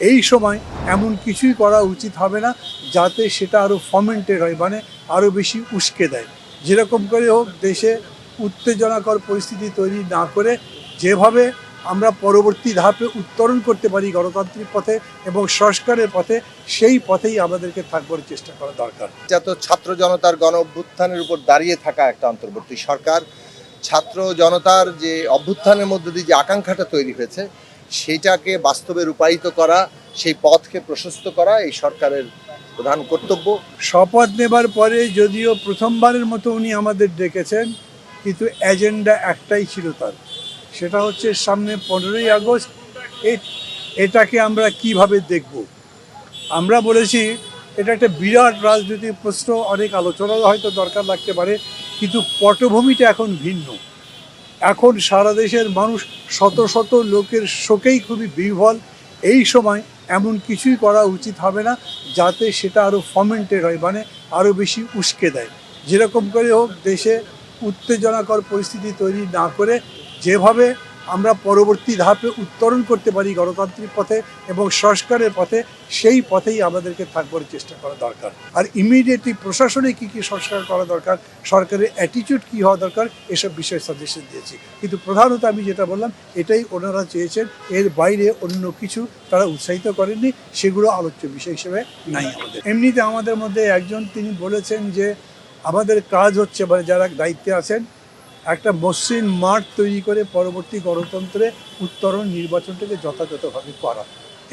এই সময় এমন কিছুই করা উচিত হবে না যাতে সেটা আরও ফমেন্টেড হয়, মানে আরও বেশি উস্কে দেয়। যেরকম করে হোক দেশে উত্তেজনাকর পরিস্থিতি তৈরি না করে যেভাবে আমরা পরবর্তী ধাপে উত্তরণ করতে পারি গণতান্ত্রিক পথে এবং সংস্কারের পথে, সেই পথেই আমাদেরকে থাকবার চেষ্টা করা দরকার। এটা তো ছাত্র জনতার গণ অভ্যুত্থানের উপর দাঁড়িয়ে থাকা একটা অন্তর্বর্তী সরকার। ছাত্র জনতার যে অভ্যুত্থানের মধ্য দিয়ে যে আকাঙ্ক্ষাটা তৈরি হয়েছে সেইটাকে বাস্তবে রূপায়িত করা, সেই পথকে প্রশস্ত করা এই সরকারের প্রধান কর্তব্য। শপথ নেবার পরে যদিও প্রথমবারের মতো উনি আমাদের ডেকেছেন, কিন্তু এজেন্ডা একটাই ছিল তার, সেটা হচ্ছে সামনে 15ই আগস্ট এটাকে আমরা কিভাবে দেখব। আমরা বলেছি এটা একটা বিরাট রাজনৈতিক প্রশ্ন, অনেক আলোচনা হয়তো দরকার লাগতে পারে, কিন্তু পটভূমিটা এখন ভিন্ন। এখন সারা দেশের মানুষ শত শত লোকের শোকেই খুবই বিহ্বল। এই সময় এমন কিছুই করা উচিত হবে না যাতে সেটা আরও ফমেন্টেড হয়, মানে আরও বেশি উস্কে দেয়। যেরকম করে হোক দেশে উত্তেজনাকর পরিস্থিতি তৈরি না করে যেভাবে আমরা পরবর্তী ধাপে উত্তরণ করতে পারি গণতান্ত্রিক পথে এবং সংস্কারের পথে, সেই পথেই আমাদেরকে থাকবার চেষ্টা করা দরকার। আর ইমিডিয়েটলি প্রশাসনে কী কী সংস্কার করা দরকার, সরকারের অ্যাটিটিউড কী হওয়া দরকার, এসব বিষয়ে সাজেশন দিয়েছি। কিন্তু প্রধানত আমি যেটা বললাম এটাই ওনারা চেয়েছেন, এর বাইরে অন্য কিছু তারা উৎসাহিত করেননি, সেগুলো আলোচ্য বিষয় হিসেবে নাই আমাদের। এমনিতে আমাদের মধ্যে একজন তিনি বলেছেন যে আমাদের কাজ হচ্ছে, মানে যারা দায়িত্বে আছেন, একটা মসৃণ মাঠ তৈরি করে পরবর্তী গণতন্ত্রে উত্তরণ নির্বাচনটাকে যথাযথভাবে করা।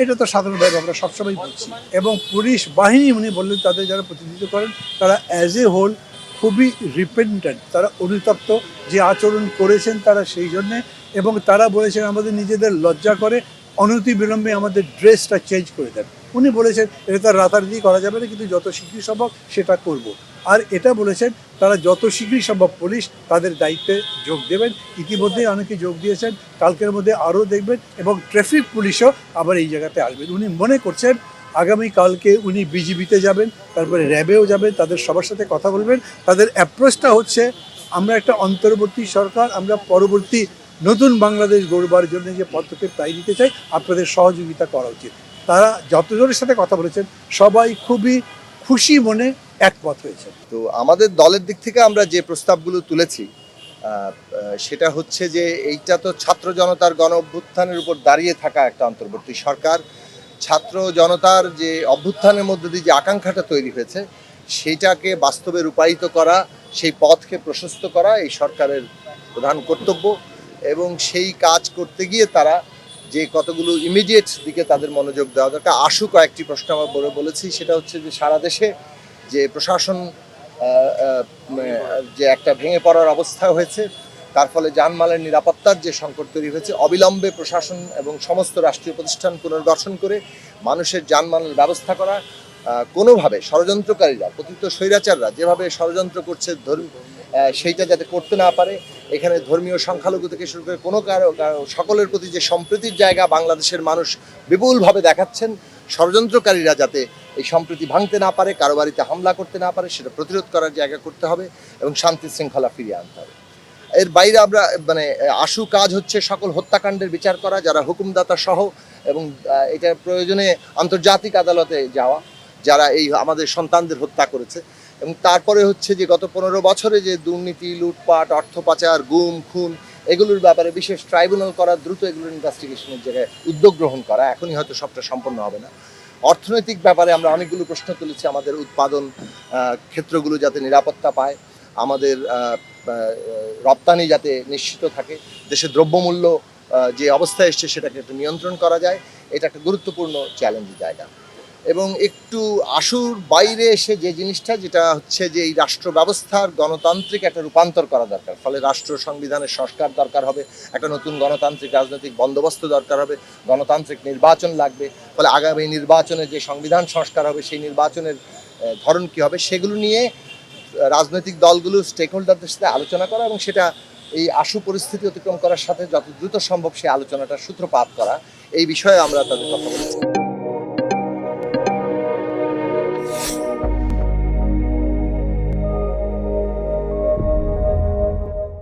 এটা তো সাধারণভাবে আমরা সবসময় বলছি। এবং পুলিশ বাহিনী উনি বললেন তাদের যারা প্রতিনিধিত্ব করেন তারা অ্যাজ এ হোল খুবই রিপেন্টেন্ট, তারা অনুতপ্ত যে আচরণ করেছেন তারা সেই জন্যে। এবং তারা বলেছেন আমাদের নিজেদের লজ্জা করে, অনতিবিলম্বে আমাদের ড্রেসটা চেঞ্জ করে দেন। উনি বলেছেন এটা তার রাতারাতি করা যাবে না, কিন্তু যত শীঘ্রই সম্ভব সেটা করব। আর এটা বলেছেন তারা যত শীঘ্রই সম্ভব পুলিশ তাদের দায়িত্বে যোগ দেবেন। ইতিমধ্যেই অনেকে যোগ দিয়েছেন, কালকের মধ্যে আরও দেখবেন, এবং ট্রাফিক পুলিশও আবার এই জায়গাতে আসবেন। উনি মনে করছেন আগামীকালকে উনি বিজিবিতে যাবেন, তারপরে র্যাবেও যাবেন, তাদের সবার সাথে কথা বলবেন। তাদের অ্যাপ্রোচটা হচ্ছে আমরা একটা অন্তর্বর্তী সরকার, আমরা পরবর্তী নতুন বাংলাদেশ গড়বার জন্য যে পদক্ষেপ তাই নিতে চাই, আপনাদের সহযোগিতা করা উচিত। তারা যতজনের সাথে কথা বলেছেন সবাই খুবই খুশি মনে একমত হয়েছে। তো আমাদের দলের দিক থেকে আমরা যে প্রস্তাবগুলো তুলেছি সেটা হচ্ছে যে এইটা তো ছাত্র জনতার গণ অভ্যুত্থানের উপর দাঁড়িয়ে থাকা একটা অন্তর্বর্তী সরকার। ছাত্র জনতার যে অভ্যুত্থানের মধ্য দিয়ে যে আকাঙ্ক্ষাটা তৈরি হয়েছে সেইটাকে বাস্তবে রূপায়িত করা, সেই পথকে প্রশস্ত করা এই সরকারের প্রধান কর্তব্য। এবং সেই কাজ করতে গিয়ে তারা যে কতগুলো ইমিডিয়েট দিকে তাদের মনোযোগ দেওয়া দরকার। কয়েকটি প্রশ্ন আমরা বলেছি, সেটা হচ্ছে যে সারা দেশে যে প্রশাসন যে একটা ভেঙে পড়ার অবস্থা হয়েছে, তার ফলে জানমালের নিরাপত্তার যে সংকট তৈরি হয়েছে, অবিলম্বে প্রশাসন এবং সমস্ত রাষ্ট্রীয় প্রতিষ্ঠান পুনর্গঠন করে মানুষের জানমালের ব্যবস্থা করা। কোনোভাবে ষড়যন্ত্রকারীরা, পতিত স্বৈরাচাররা যেভাবে ষড়যন্ত্র করছে সেইটা যাতে করতে না পারে। এখানে ধর্মীয় সংখ্যালঘু থেকে শুরু করে কোনো সকলের প্রতি যে সম্প্রীতির জায়গা বাংলাদেশের মানুষ বিপুলভাবে দেখাচ্ছেন, ষড়যন্ত্রকারীরা যাতে এই সম্প্রীতি ভাঙতে না পারে, কারো বাড়িতে হামলা করতে না পারে, সেটা প্রতিরোধ করার জায়গা করতে হবে এবং শান্তি শৃঙ্খলা ফিরিয়ে আনতে হবে। এর বাইরে আমরা কাজ হচ্ছে সকল হত্যাকাণ্ডের বিচার করা, যারা হুকুমদাতা সহ, এবং এটা প্রয়োজনে আন্তর্জাতিক আদালতে যাওয়া যারা এই আমাদের সন্তানদের হত্যা করেছে। এবং তারপরে হচ্ছে যে গত 15 বছরে যে দুর্নীতি, লুটপাট, অর্থ পাচার, গুম খুন, এগুলোর ব্যাপারে বিশেষ ট্রাইব্যুনাল করা, দ্রুত এগুলোর ইনভেস্টিগেশনের জায়গায় উদ্যোগ গ্রহণ করা। এখনই হয়তো সবটা সম্পন্ন হবে না। অর্থনৈতিক ব্যাপারে আমরা অনেকগুলো প্রশ্ন তুলেছি, আমাদের উৎপাদন ক্ষেত্রগুলো যাতে নিরাপত্তা পায়, আমাদের রপ্তানি যাতে নিশ্চিত থাকে, দেশের দ্রব্যমূল্য যে অবস্থায় এসছে সেটাকে একটু নিয়ন্ত্রণ করা যায়, এটা একটা গুরুত্বপূর্ণ চ্যালেঞ্জের জায়গা। এবং একটু বাইরে এসে যে জিনিসটা, যেটা হচ্ছে যে এই রাষ্ট্র ব্যবস্থার গণতান্ত্রিক একটা রূপান্তর করা দরকার, ফলে রাষ্ট্র সংবিধানের সংস্কার দরকার হবে, একটা নতুন গণতান্ত্রিক রাজনৈতিক বন্দোবস্ত দরকার হবে, গণতান্ত্রিক নির্বাচন লাগবে। ফলে আগামী নির্বাচনে যে সংবিধান সংস্কার হবে সেই নির্বাচনের ধরন কী হবে, সেগুলো নিয়ে রাজনৈতিক দলগুলো স্টেক হোল্ডারদের সাথে আলোচনা করা, এবং সেটা এই পরিস্থিতি অতিক্রম করার সাথে যত দ্রুত সম্ভব সেই আলোচনাটার সূত্রপাত করা, এই বিষয়ে আমরা তাদের কথা বলেছি।